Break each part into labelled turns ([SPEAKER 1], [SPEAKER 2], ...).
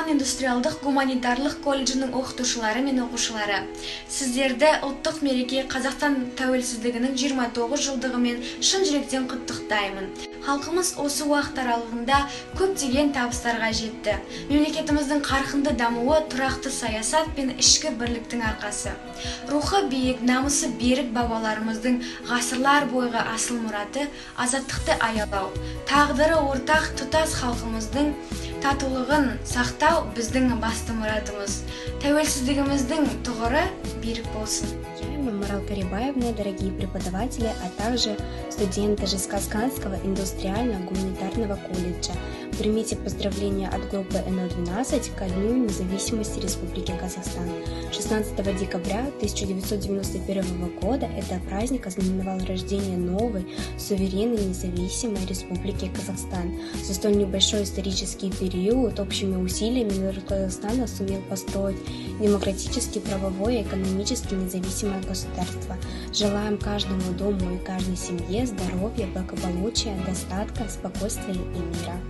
[SPEAKER 1] Казахстан индустриалдык гуманитарлык колледжинин окутуучулары мен окуучулары. Сиздерди улуттук мереке Казакстан тәуелсиздигинин 29 жылдыгы менен шын жүректен куттуктаймын. Халкыбыз осы убакыт аралыгында көптөгөн табыстарга жетти. Мемлекетибиздин каркынды дамуы турактуу саясат мен ички бирликтин аркасы. Рухы бийик, намысы берик бабаларыбыздын гасырлар бойгу асыл мураты азаттыкты аялоо, тагдыры ортак тутас халкыбыздын татуулугун сактоо биздин басты муратыбыз. Тәуелсиздигибиздин тугуру бирик болсун.
[SPEAKER 2] Марал Карибаевна, дорогие преподаватели, а также студенты Жесказганского индустриально-гуманитарного колледжа. Примите поздравления от группы НО-12 ко Дню независимости Республики Казахстан. 16 декабря 1991 года этот праздник ознаменовал рождение новой, суверенной независимой Республики Казахстан. За столь небольшой исторический период общими усилиями народ Казахстана сумел построить демократически, правовое и экономически независимое государство. Желаем каждому дому и каждой семье здоровья, благополучия, достатка, спокойствия и мира.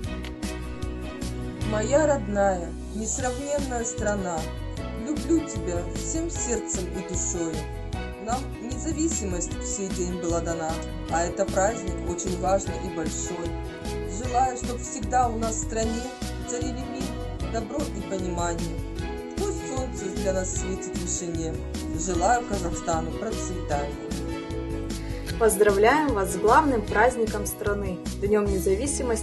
[SPEAKER 3] Моя родная, несравненная страна, люблю тебя всем сердцем и душой. Нам независимость в сей день была дана, а это праздник очень важный и большой. Желаю, чтобы всегда у нас в стране царили мир, добро и понимание. Пусть солнце для нас светит в вышине. Желаю Казахстану процветания.
[SPEAKER 4] Поздравляем вас с главным праздником страны, Днем независимости.